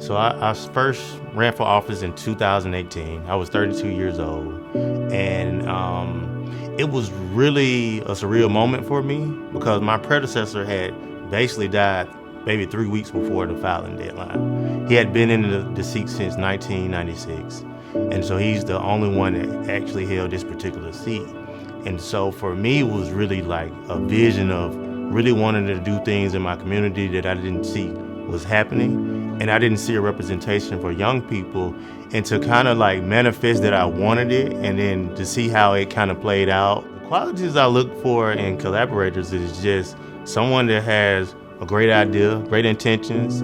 So I first ran for office in 2018. I was 32 years old, and it was really a surreal moment for me because my predecessor had basically died maybe 3 weeks before the filing deadline. He had been in the seat since 1996, and so he's the only one that actually held this particular seat. And so for me, it was really like a vision of really wanting to do things in my community that I didn't see was happening, and I didn't see a representation for young people, and to kind of like manifest that I wanted it, and then to see how it kind of played out. The qualities I look for in collaborators is just someone that has a great idea, great intentions,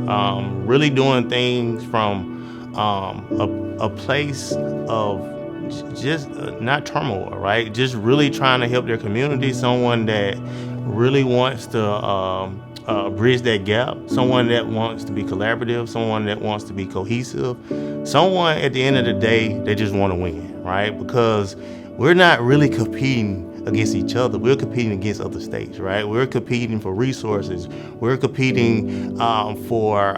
really doing things from a place of just not turmoil, right? Just really trying to help their community, someone that really wants to bridge that gap, someone that wants to be collaborative, someone that wants to be cohesive, someone at the end of the day, they just want to win, right? Because we're not really competing against each other. We're competing against other states, right? We're competing for resources. We're competing for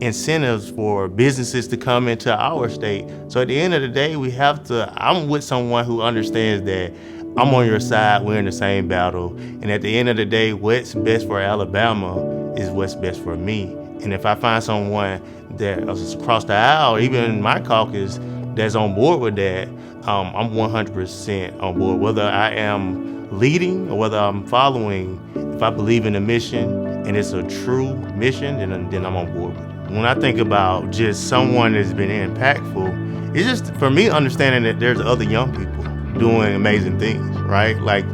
incentives for businesses to come into our state. So at the end of the day, I'm with someone who understands that I'm on your side, we're in the same battle. And at the end of the day, what's best for Alabama is what's best for me. And if I find someone that's across the aisle, even in my caucus, that's on board with that, I'm 100% on board. Whether I am leading or whether I'm following, if I believe in the mission and it's a true mission, then I'm on board with it. When I think about just someone that's been impactful, it's just, for me, understanding that there's other young people doing amazing things, right? Like,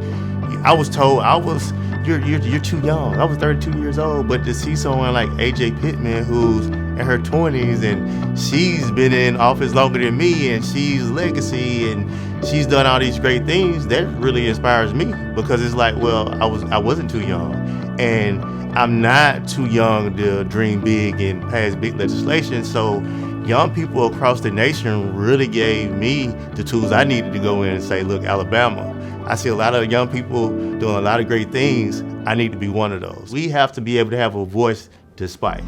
I was told you're too young. I was 32 years old, but to see someone like AJ Pittman, who's in her 20s and she's been in office longer than me, and she's legacy, and she's done all these great things, that really inspires me, because it's like, well, I wasn't too young, and I'm not too young to dream big and pass big legislation. So young people across the nation really gave me the tools I needed to go in and say, look, Alabama, I see a lot of young people doing a lot of great things. I need to be one of those. We have to be able to have a voice despite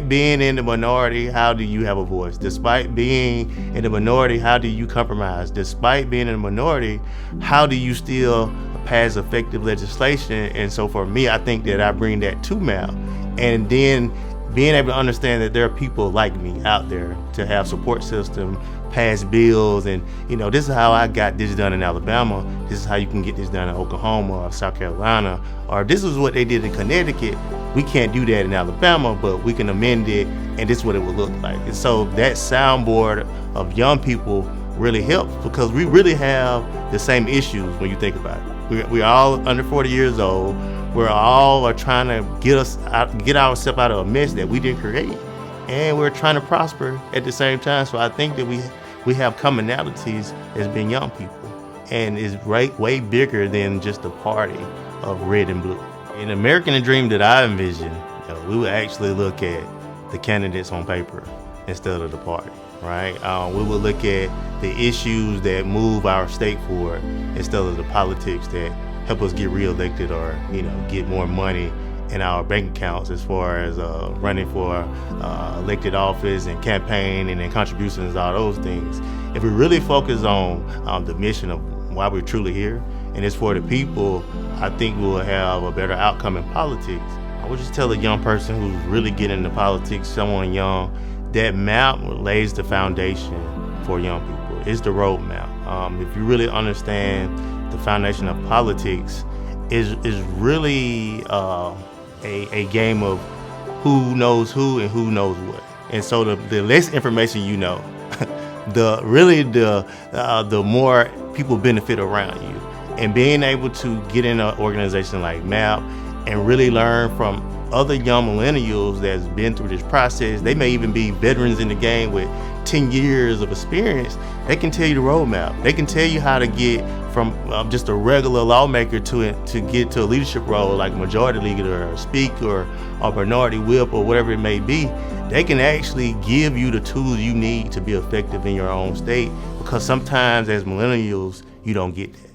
being in the minority. How do you have a voice? Despite being in the minority, how do you compromise? Despite being in the minority, how do you still pass effective legislation? And so for me, I think that I bring that to MAP, and then being able to understand that there are people like me out there to have support system, pass bills, and this is how I got this done in Alabama. This is how you can get this done in Oklahoma or South Carolina, or this is what they did in Connecticut. We can't do that in Alabama, but we can amend it, and this is what it would look like. And so that soundboard of young people really helps, because we really have the same issues when you think about it. We're all under 40 years old. We're all trying to get ourselves out of a mess that we didn't create, and we're trying to prosper at the same time. So I think that we have commonalities as being young people, and it's way bigger than just a party of red and blue. In the American dream that I envision, we would actually look at the candidates on paper instead of the party, right? We would look at the issues that move our state forward instead of the politics that help us get reelected or get more money in our bank accounts, as far as running for elected office and campaigning and contributions, all those things. If we really focus on the mission of why we're truly here, and it's for the people, I think we'll have a better outcome in politics. I would just tell a young person who's really getting into politics, someone young, that MAP lays the foundation for young people. It's the roadmap. If you really understand the foundation of politics, is really a game of who knows who and who knows what. And so the less information you know, the more people benefit around you. And being able to get in an organization like MAP and really learn from other young millennials that's been through this process, they may even be veterans in the game with 10 years of experience, they can tell you the roadmap. They can tell you how to get from just a regular lawmaker to get to a leadership role like majority leader or speaker or minority whip or whatever it may be. They can actually give you the tools you need to be effective in your own state, because sometimes as millennials, you don't get that.